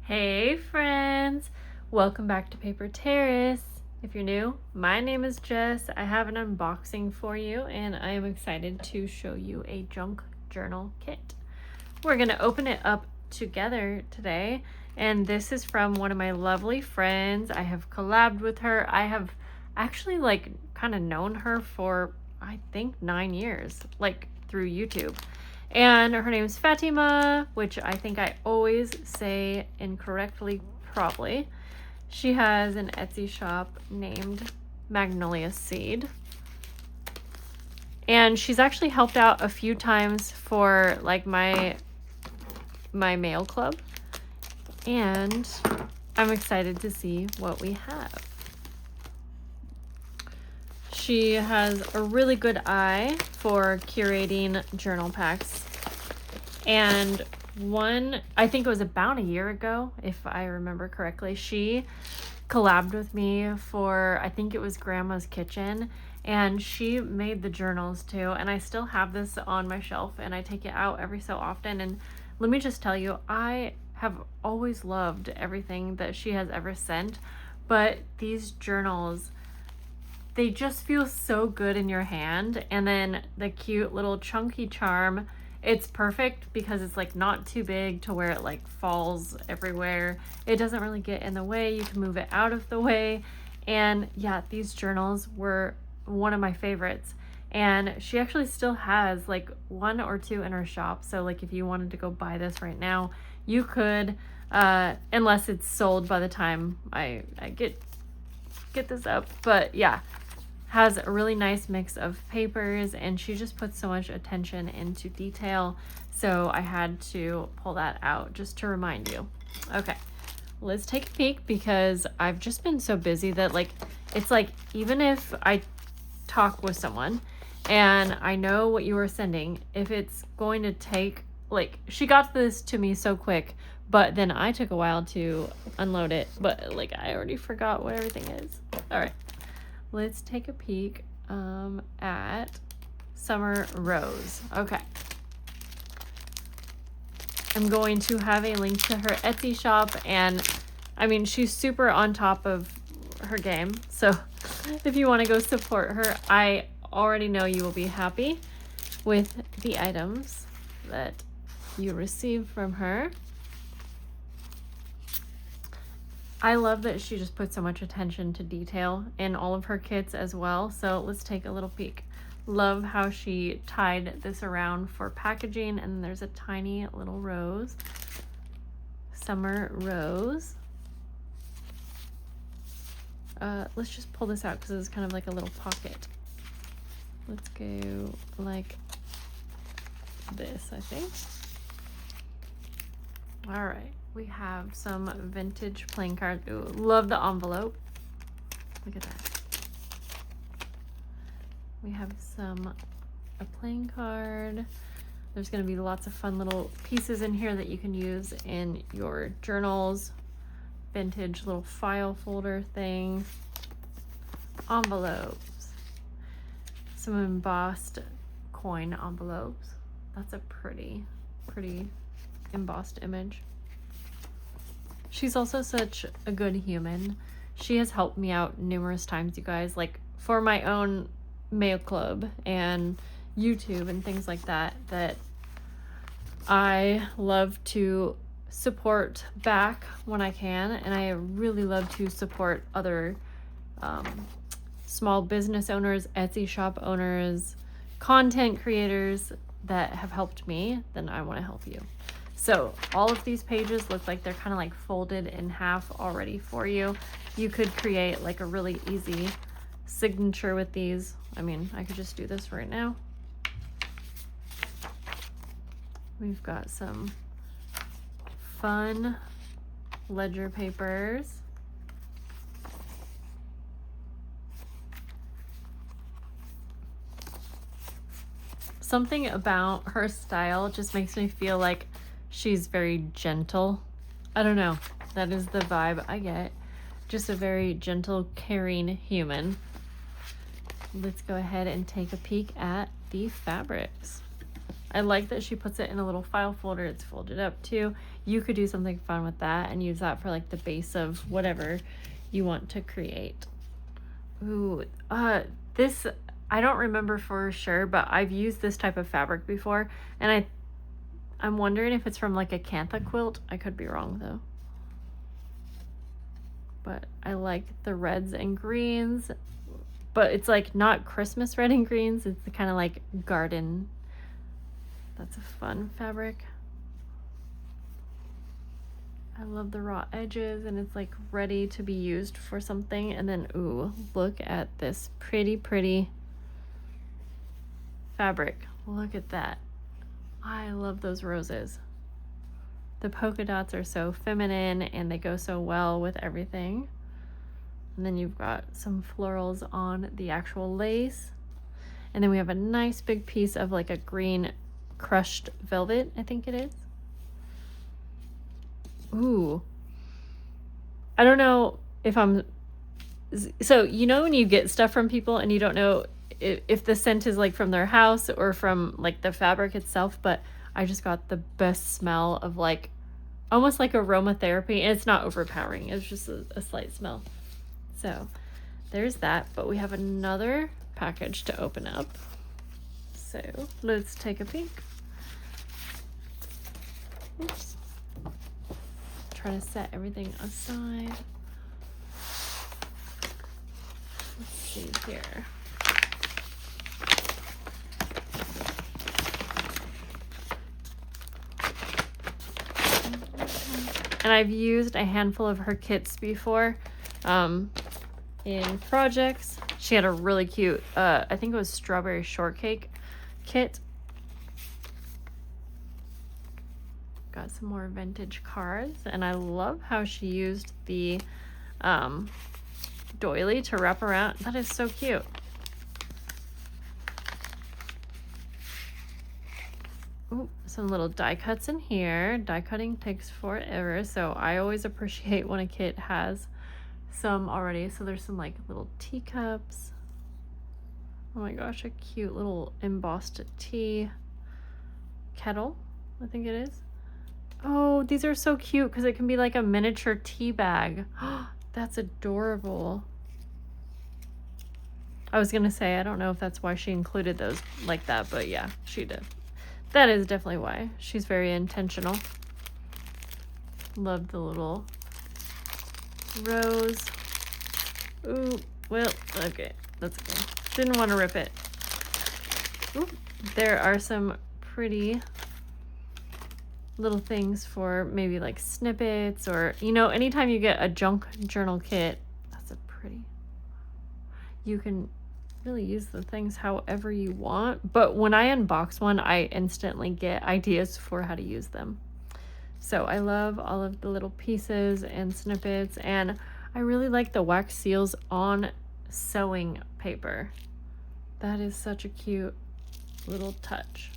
Hey friends, welcome back to Paper Terrace. If you're new, my name is Jess. I have an unboxing for you and I am excited to show you a junk journal kit. We're going to open it up together today, and this is from one of my lovely friends. I have collabed with her. I have actually kind of known her for I think 9 years, through YouTube. And her name is Fatima, which I think I always say incorrectly, probably. She has an Etsy shop named MagnoliaSeed. And she's actually helped out a few times for my mail club. And I'm excited to see what we have. She has a really good eye for curating journal packs. And I think it was about a year ago, if I remember correctly, she collabed with me for, I think it was Grandma's Kitchen, and she made the journals too. And I still have this on my shelf and I take it out every so often. And let me just tell you, I have always loved everything that she has ever sent, but these journals, they just feel so good in your hand. And then the cute little chunky charm, it's perfect because it's not too big to where it falls everywhere. It doesn't really get in the way. You can move it out of the way. And yeah, these journals were one of my favorites. And she actually still has one or two in her shop. So if you wanted to go buy this right now, you could, unless it's sold by the time I get this up. But yeah, has a really nice mix of papers, and she just puts so much attention into detail. So I had to pull that out just to remind you. Okay, let's take a peek, because I've just been so busy that it's even if I talk with someone and I know what you are sending, if it's going to take, she got this to me so quick, but then I took a while to unload it, but I already forgot what everything is. All right. Let's take a peek at Summer Rose. Okay. I'm going to have a link to her Etsy shop, and I mean, she's super on top of her game. So if you want to go support her, I already know you will be happy with the items that you receive from her. I love that she just puts so much attention to detail in all of her kits as well. So let's take a little peek. Love how she tied this around for packaging, and there's a tiny little rose. Summer Rose. Let's just pull this out because it's kind of like a little pocket. Let's go like this, I think. All right. We have some vintage playing cards. Ooh, love the envelope. Look at that. We have a playing card. There's going to be lots of fun little pieces in here that you can use in your journals. Vintage little file folder thing. Envelopes. Some embossed coin envelopes. That's a pretty embossed image. She's also such a good human. She has helped me out numerous times, you guys, for my own mail club and YouTube and things like that, that I love to support back when I can. And I really love to support other small business owners, Etsy shop owners, content creators that have helped me. Then I want to help you. So all of these pages look like they're kind of folded in half already for you. You could create a really easy signature with these. I mean, I could just do this right now. We've got some fun ledger papers. Something about her style just makes me feel like she's very gentle. I don't know. That is the vibe I get. Just a very gentle, caring human. Let's go ahead and take a peek at the fabrics. I like that she puts it in a little file folder. It's folded up too. You could do something fun with that and use that for like the base of whatever you want to create. Ooh, this, I don't remember for sure, but I've used this type of fabric before, and I'm wondering if it's from like a Cantha quilt. I could be wrong though. But I like the reds and greens, but it's like not Christmas red and greens. It's the kind of like garden. That's a fun fabric. I love the raw edges, and it's like ready to be used for something. And then, ooh, look at this pretty, pretty fabric. Look at that. I love those roses. The polka dots are so feminine and they go so well with everything. And then you've got some florals on the actual lace. And then we have a nice big piece of like a green crushed velvet, I think it is. Ooh. I don't know if I'm... So, you know when you get stuff from people and you don't know if the scent is like from their house or from like the fabric itself, but I just got the best smell of like almost like aromatherapy, and it's not overpowering. It's just a slight smell. So there's that, but we have another package to open up. So let's take a peek. Oops. Try to set everything aside. Let's see here. And I've used a handful of her kits before in projects. She had a really cute, I think it was strawberry shortcake kit. Got some more vintage cards, and I love how she used the doily to wrap around. That is so cute. Ooh, some little die cuts in here. Die cutting takes forever, so I always appreciate when a kit has some already. So there's some like little teacups. Oh my gosh, a cute little embossed tea kettle, I think it is. Oh, these are so cute because it can be like a miniature tea bag. That's adorable. I was gonna say, I don't know if that's why she included those like that, but yeah, she did. That is definitely why. She's very intentional. Love the little rose. Ooh, well, okay, that's okay. Didn't want to rip it. Ooh, there are some pretty little things for maybe like snippets, or, you know, anytime you get a junk journal kit, that's a pretty, you can really use the things however you want, but when I unbox one, I instantly get ideas for how to use them. So I love all of the little pieces and snippets, and I really like the wax seals on sewing paper. That is such a cute little touch.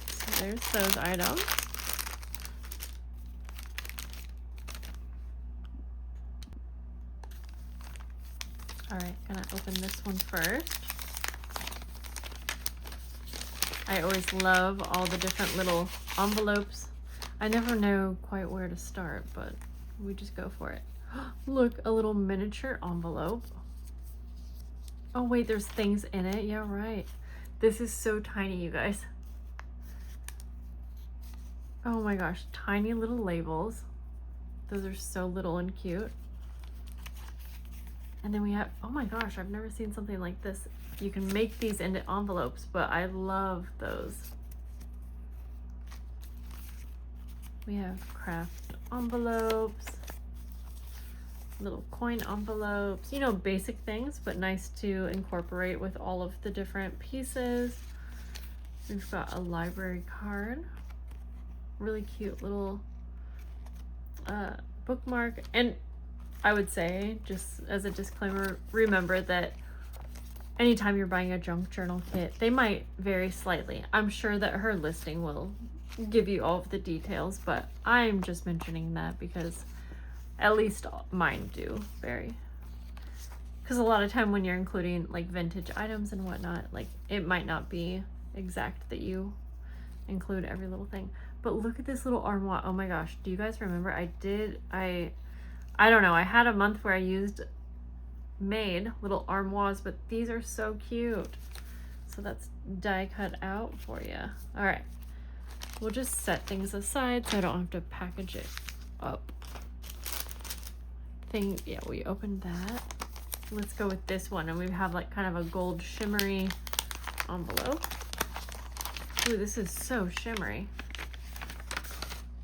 So there's those items. All right, gonna open this one first. I always love all the different little envelopes. I never know quite where to start, but we just go for it. Look, a little miniature envelope. Oh wait, there's things in it. Yeah, right. This is so tiny, you guys. Oh my gosh, tiny little labels. Those are so little and cute. And then we have, oh my gosh, I've never seen something like this. You can make these into envelopes, but I love those. We have craft envelopes, little coin envelopes, you know, basic things, but nice to incorporate with all of the different pieces. We've got a library card, really cute little bookmark. And I would say, just as a disclaimer, remember that anytime you're buying a junk journal kit, they might vary slightly. I'm sure that her listing will give you all of the details, but I'm just mentioning that because at least mine do vary. because a lot of time when you're including like vintage items and whatnot, like it might not be exact that you include every little thing. But look at this little armoire. Oh my gosh, do you guys remember? I don't know, I had a month where I made little armoires, but these are so cute. So that's die cut out for you. All right, we'll just set things aside so I don't have to package it up. Yeah, we opened that. Let's go with this one, and we have like kind of a gold shimmery envelope. Ooh, this is so shimmery.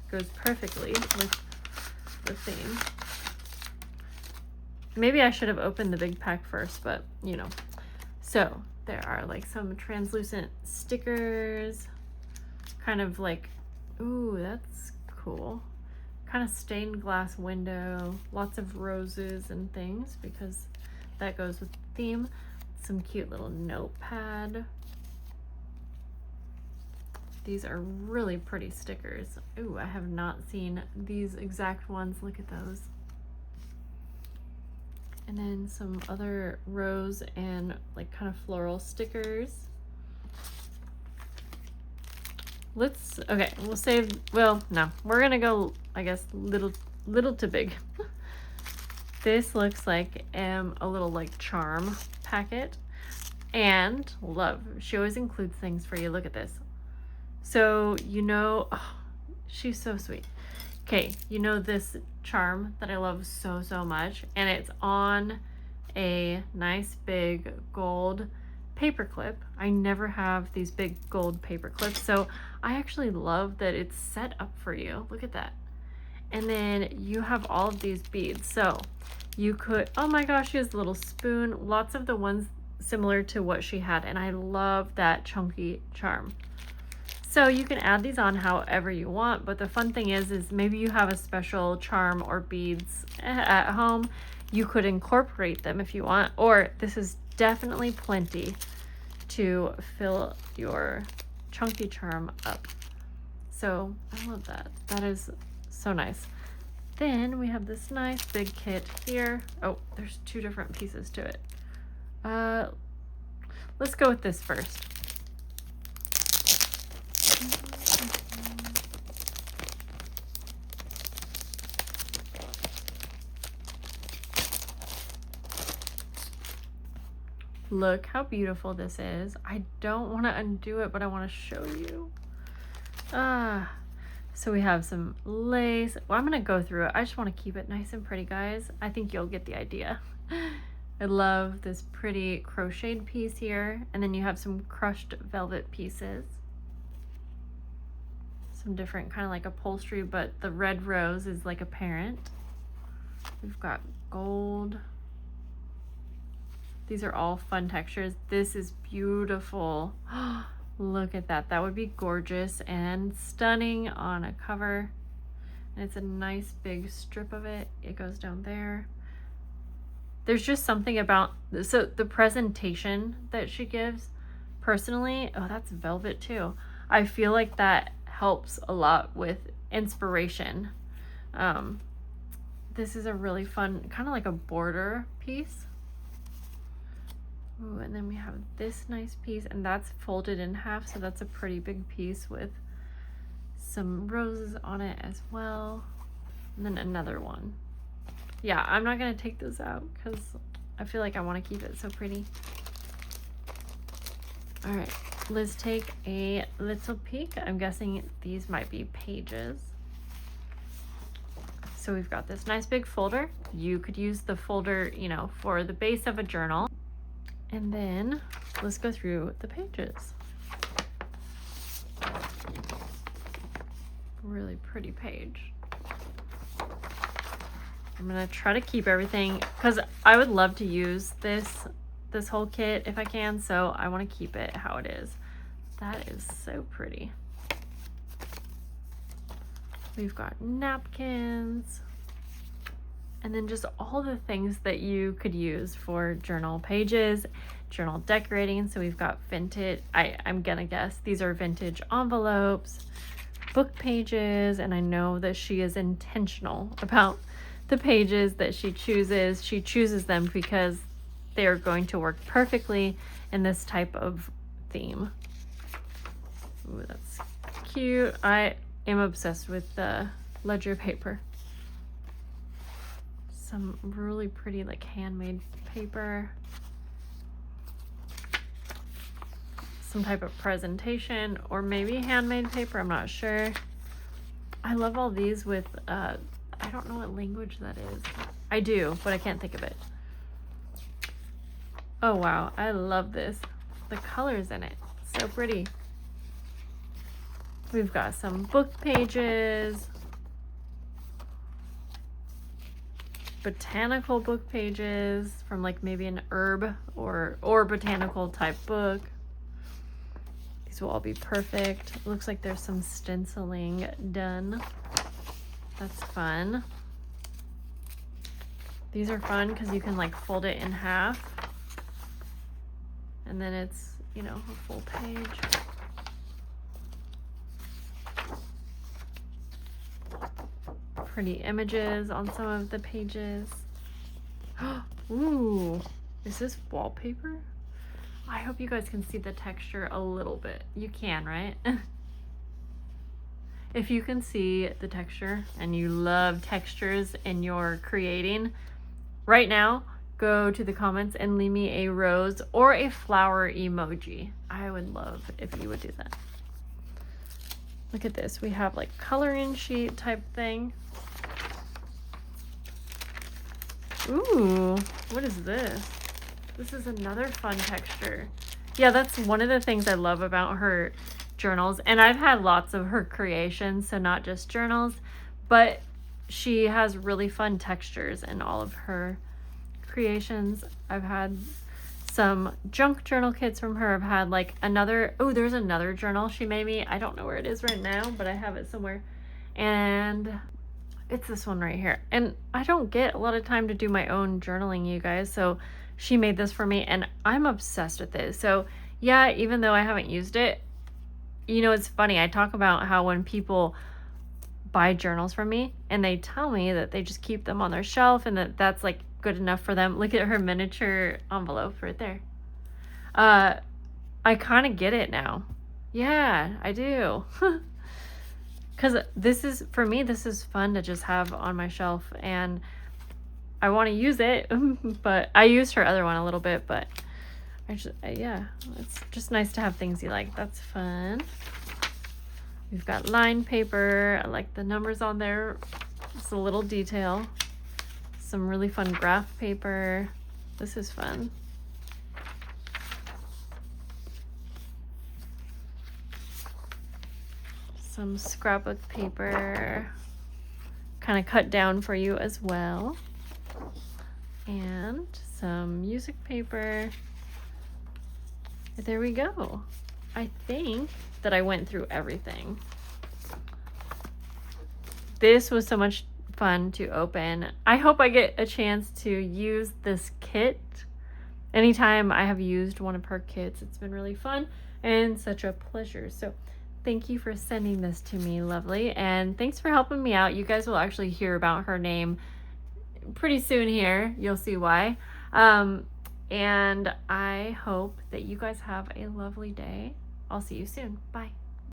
Goes perfectly with the theme. Maybe I should have opened the big pack first, but you know. So there are like some translucent stickers, kind of like, ooh, that's cool. Kind of stained glass window, lots of roses and things because that goes with the theme. Some cute little notepad. These are really pretty stickers. Ooh, I have not seen these exact ones. Look at those. And then some other rose and like kind of floral stickers. Okay, we'll save, well, no, we're gonna go, I guess, little to big. This looks like a little like charm packet, and love, she always includes things for you. Look at this. So, you know, oh, she's so sweet. Okay, you know this charm that I love so much, and it's on a nice big gold paper clip. I never have these big gold paper clips, so I actually love that it's set up for you. Look at that. And then you have all of these beads, so you could, oh my gosh, she has a little spoon, lots of the ones similar to what she had, and I love that chunky charm. So you can add these on however you want, but the fun thing is maybe you have a special charm or beads at home. You could incorporate them if you want, or this is definitely plenty to fill your chunky charm up. So I love that. That is so nice. Then we have this nice big kit here. Oh, there's two different pieces to it. Let's go with this first. Look how beautiful this is. I don't want to undo it, but I want to show you. So we have some lace. Well, I'm going to go through it. I just want to keep it nice and pretty, guys. I think you'll get the idea. I love this pretty crocheted piece here. And then you have some crushed velvet pieces. Some different kind of like upholstery, but the red rose is like a parent. We've got gold. These are all fun textures. This is beautiful. Look at that. That would be gorgeous and stunning on a cover. And it's a nice big strip of it. It goes down there. There's just something about, so the presentation that she gives, personally, oh, that's velvet too. I feel like that helps a lot with inspiration. This is a really fun, kind of like a border piece. Ooh, and then we have this nice piece, and that's folded in half, so that's a pretty big piece with some roses on it as well. And then another one. Yeah, I'm not gonna take this out because I feel like I want to keep it so pretty. All right, let's take a little peek. I'm guessing these might be pages. So we've got this nice big folder. You could use the folder, you know, for the base of a journal. And then let's go through the pages. Really pretty page. I'm gonna try to keep everything because I would love to use this whole kit if I can, so I want to keep it how it is. That is so pretty. We've got napkins, and then just all the things that you could use for journal pages, journal decorating. So we've got vintage, I'm gonna guess these are vintage envelopes, book pages, and I know that she is intentional about the pages that she chooses. She chooses them because they are going to work perfectly in this type of theme. Ooh, that's cute. I am obsessed with the ledger paper. Some really pretty like handmade paper. Some type of presentation, or maybe handmade paper, I'm not sure. I love all these with, I don't know what language that is. I do, but I can't think of it. Oh wow, I love this. The colors in it, so pretty. We've got some book pages, botanical book pages from like maybe an herb or botanical type book. These will all be perfect. It looks like there's some stenciling done. That's fun. These are fun because you can like fold it in half. And then it's, you know, a full page. Pretty images on some of the pages. Ooh, is this wallpaper? I hope you guys can see the texture a little bit. You can, right? If you can see the texture and you love textures in your creating, right now, go to the comments and leave me a rose or a flower emoji. I would love if you would do that. Look at this. We have like coloring sheet type thing. Ooh, what is this? This is another fun texture. Yeah, that's one of the things I love about her journals. And I've had lots of her creations, so not just journals, but she has really fun textures in all of her creations. I've had some junk journal kits from her. I've had like another, oh, there's another journal she made me. I don't know where it is right now, but I have it somewhere. And it's this one right here. And I don't get a lot of time to do my own journaling, you guys. So she made this for me and I'm obsessed with it. So yeah, even though I haven't used it, you know, it's funny. I talk about how when people buy journals from me and they tell me that they just keep them on their shelf and that's like good enough for them. Look at her miniature envelope right there. I kind of get it now. Yeah, I do. Because this is, for me, this is fun to just have on my shelf and I want to use it, but I used her other one a little bit, but I just, yeah, it's just nice to have things you like. That's fun. We've got line paper. I like the numbers on there. It's a little detail. Some really fun graph paper. This is fun. Some scrapbook paper, kind of cut down for you as well. And some music paper. There we go. I think that I went through everything. This was so much fun to open. I hope I get a chance to use this kit. Anytime I have used one of her kits, it's been really fun and such a pleasure. So thank you for sending this to me, lovely. And thanks for helping me out. You guys will actually hear about her name pretty soon here. You'll see why. And I hope that you guys have a lovely day. I'll see you soon. Bye.